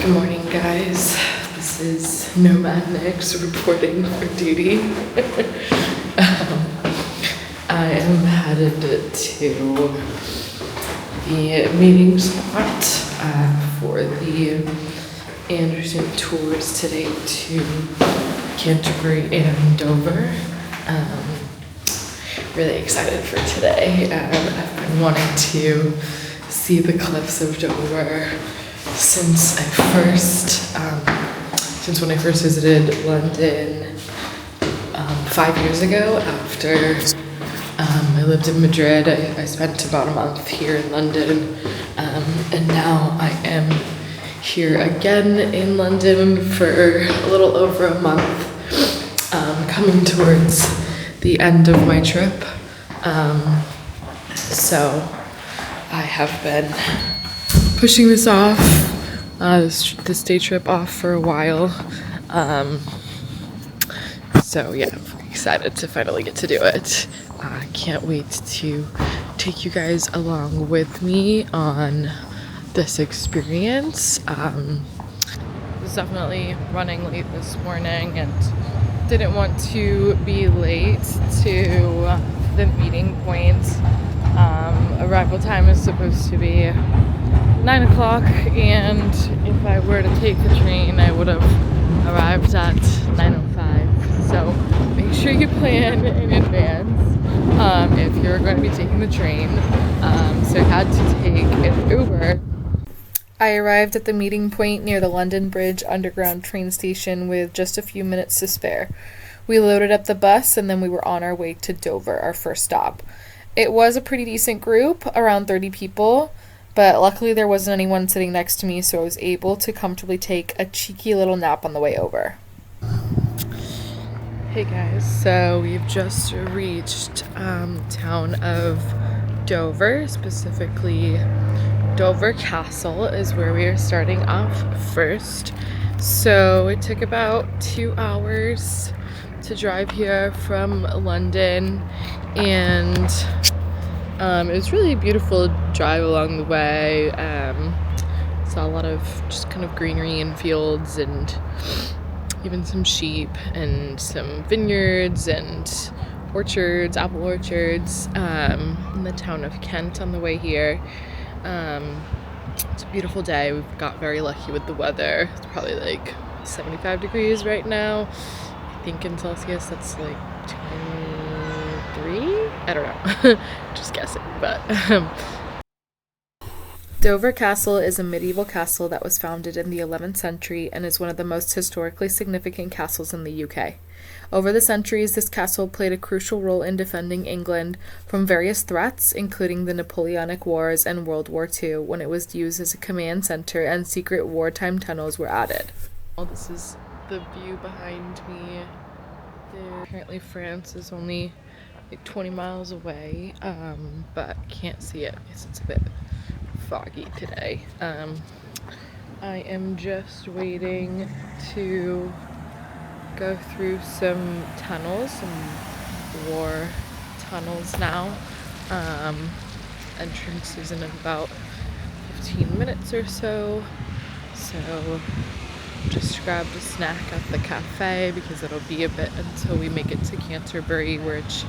Good morning, guys. This is Nomad Nix reporting for duty. I am headed to the meeting spot for the Anderson tours today to Canterbury and Dover. Really excited for today. I've been wanting to see the cliffs of Dover since when I first visited London 5 years ago. After I lived in Madrid, I spent about a month here in London, and now I am here again in London for a little over a month, coming towards the end of my trip. So I have been pushing this off, this day trip off for a while. So yeah, I'm excited to finally get to do it. Can't wait to take you guys along with me on this experience. Was definitely running late this morning and didn't want to be late to the meeting point. Arrival time is supposed to be 9 o'clock, and if I were to take the train, I would have arrived at 9:05. So make sure you plan in advance if you're going to be taking the train. So I had to take an Uber. I arrived at the meeting point near the London Bridge Underground train station with just a few minutes to spare. We loaded up the bus and then we were on our way to Dover, our first stop. It was a pretty decent group, around 30 people, but luckily there wasn't anyone sitting next to me, so I was able to comfortably take a cheeky little nap on the way over. Hey guys, so we've just reached town of Dover, specifically Dover Castle is where we are starting off first. So it took about 2 hours to drive here from London, and it was really a beautiful drive along the way. Saw a lot of just kind of greenery and fields and even some sheep and some vineyards and orchards, apple orchards, in the town of Kent on the way here. It's a beautiful day. We've got very lucky with the weather. It's probably like 75 degrees right now. I think in Celsius that's like 23? I don't know. Just guessing, but Dover Castle is a medieval castle that was founded in the 11th century and is one of the most historically significant castles in the UK. Over the centuries, this castle played a crucial role in defending England from various threats, including the Napoleonic Wars and World War II, when it was used as a command center and secret wartime tunnels were added. Well, this is the view behind me. Apparently France is only like 20 miles away, but can't see it because it's a bit foggy today. I am just waiting to go through some tunnels, some war tunnels now. Entrance is in about 15 minutes or so. So just grabbed a snack at the cafe because it'll be a bit until we make it to Canterbury, which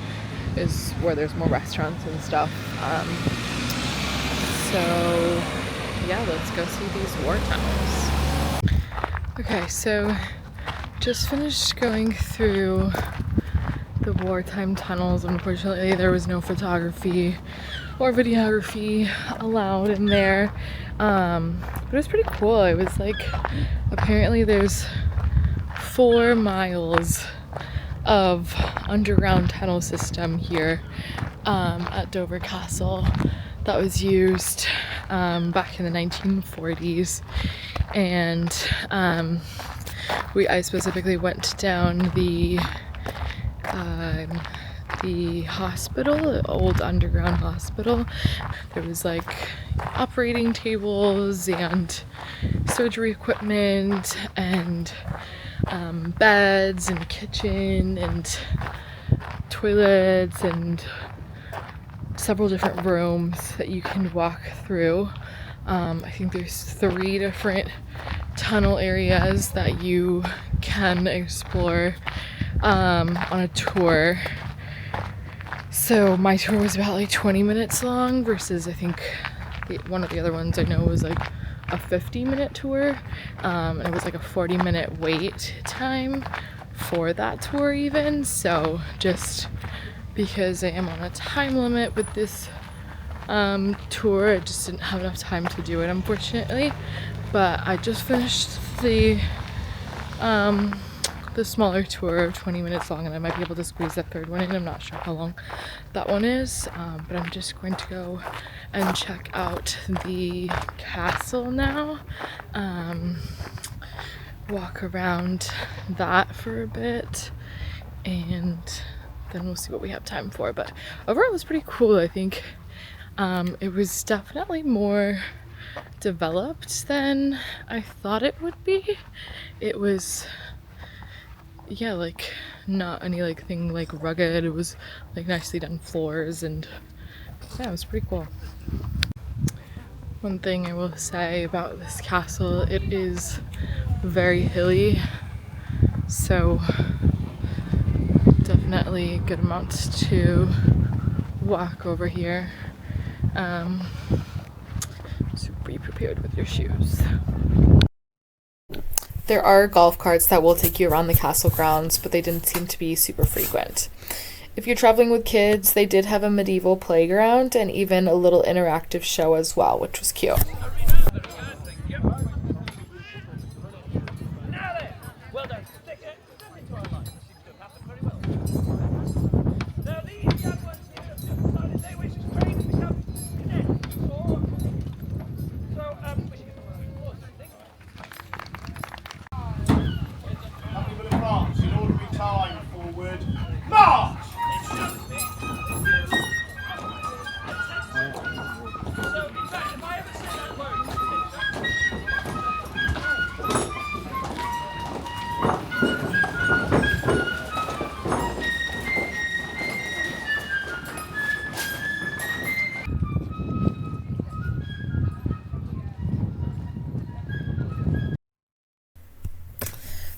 is where there's more restaurants and stuff. So yeah, let's go see these war tunnels. Okay, so just finished going through the wartime tunnels. Unfortunately, there was no photography or videography allowed in there. But it was pretty cool. It was like, apparently there's 4 miles of underground tunnel system here at Dover Castle that was used back in the 1940s. And I specifically went down the hospital, the old underground hospital. There was like operating tables and surgery equipment and beds and kitchen and toilets and several different rooms that you can walk through. I think there's 3 different tunnel areas that you can explore on a tour. So my tour was about like 20 minutes long versus I think one of the other ones I know was like a 50-minute tour. And it was like a 40-minute wait time for that tour even. So just because I am on a time limit with this tour, I just didn't have enough time to do it, unfortunately. But I just finished the smaller tour of 20 minutes long, and I might be able to squeeze that third one in. I'm not sure how long that one is, but I'm just going to go and check out the castle now, walk around that for a bit, and then we'll see what we have time for. But overall it was pretty cool. I think it was definitely more developed than I thought it would be. It was, yeah, like not any like thing like rugged. It was like nicely done floors, and yeah, it was pretty cool. One thing I will say about this castle, it is very hilly, so definitely a good amount to walk over here. So be prepared with your shoes. There are golf carts that will take you around the castle grounds, but they didn't seem to be super frequent. If you're traveling with kids, they did have a medieval playground and even a little interactive show as well, which was cute.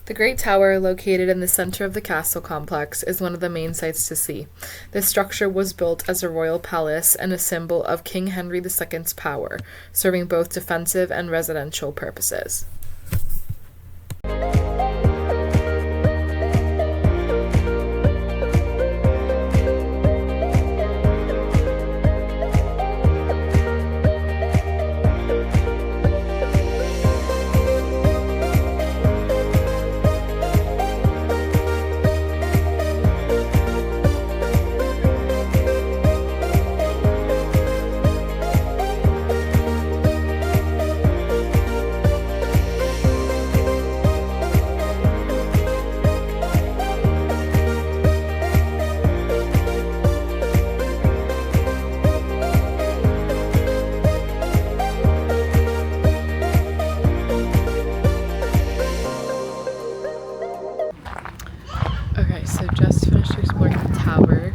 The Great Tower, located in the center of the castle complex, is one of the main sights to see. This structure was built as a royal palace and a symbol of King Henry II's power, serving both defensive and residential purposes. Okay, so just finished exploring the tower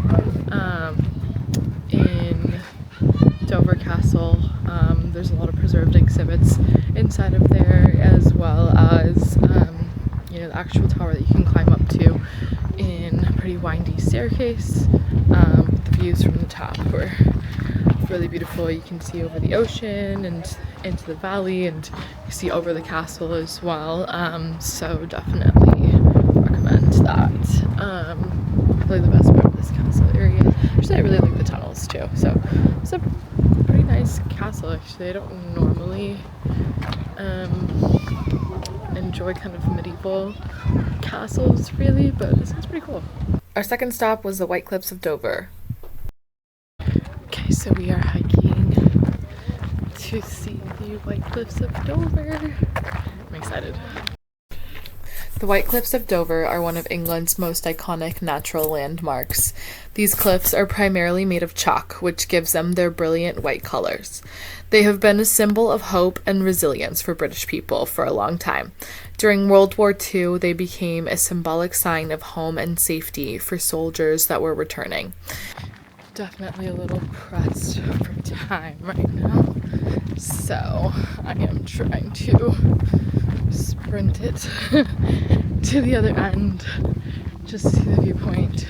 in Dover Castle. There's a lot of preserved exhibits inside of there, as well as the actual tower that you can climb up to in a pretty windy staircase. The views from the top were really beautiful. You can see over the ocean and into the valley, and you see over the castle as well. So definitely recommend that. Really the best part of this castle area. Actually, I really like the tunnels too. So it's a pretty nice castle. Actually, I don't normally enjoy kind of medieval castles really, but this one's pretty cool. Our second stop was the White Cliffs of Dover. Okay, so we are hiking to see the White Cliffs of Dover. I'm excited. The White Cliffs of Dover are one of England's most iconic natural landmarks. These cliffs are primarily made of chalk, which gives them their brilliant white colors. They have been a symbol of hope and resilience for British people for a long time. During World War II, they became a symbolic sign of home and safety for soldiers that were returning. Definitely a little pressed for time right now, so I am trying to sprinted to the other end just to see the viewpoint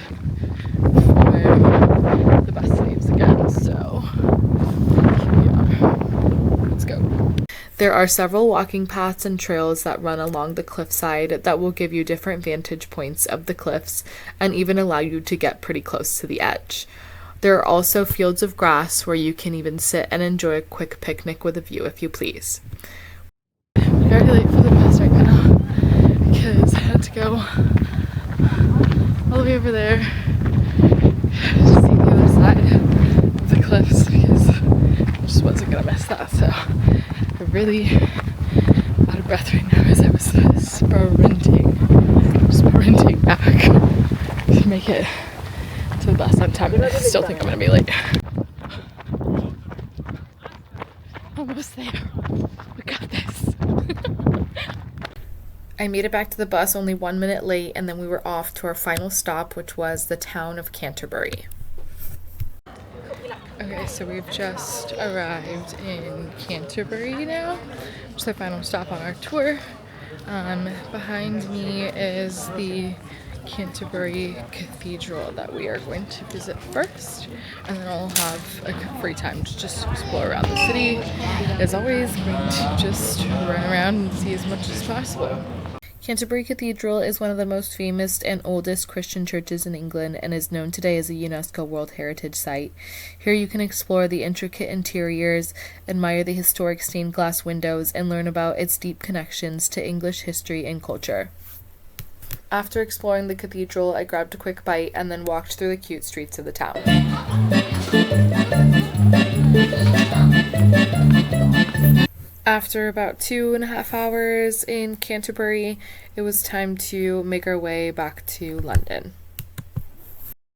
before the bus leaves again. So here we are. Let's go. There are several walking paths and trails that run along the cliffside that will give you different vantage points of the cliffs and even allow you to get pretty close to the edge. There are also fields of grass where you can even sit and enjoy a quick picnic with a view if you please. I'm very late for the bus right now because I had to go all the way over there to see the other side of the cliffs because I just wasn't going to miss that. So I'm really out of breath right now as I was sprinting back to make it to the bus on time, and I still think I'm gonna be late. Almost there. We got this. I made it back to the bus only 1 minute late, and then we were off to our final stop, which was the town of Canterbury. Okay, so we've just arrived in Canterbury now, which is our final stop on our tour. Behind me is the Canterbury Cathedral that we are going to visit first, and then I'll have a free time to just explore around the city. As always, I'm going to just run around and see as much as possible. Canterbury Cathedral is one of the most famous and oldest Christian churches in England and is known today as a UNESCO World Heritage Site. Here you can explore the intricate interiors, admire the historic stained glass windows, and learn about its deep connections to English history and culture. After exploring the cathedral, I grabbed a quick bite and then walked through the cute streets of the town. After about 2.5 hours in Canterbury, it was time to make our way back to London.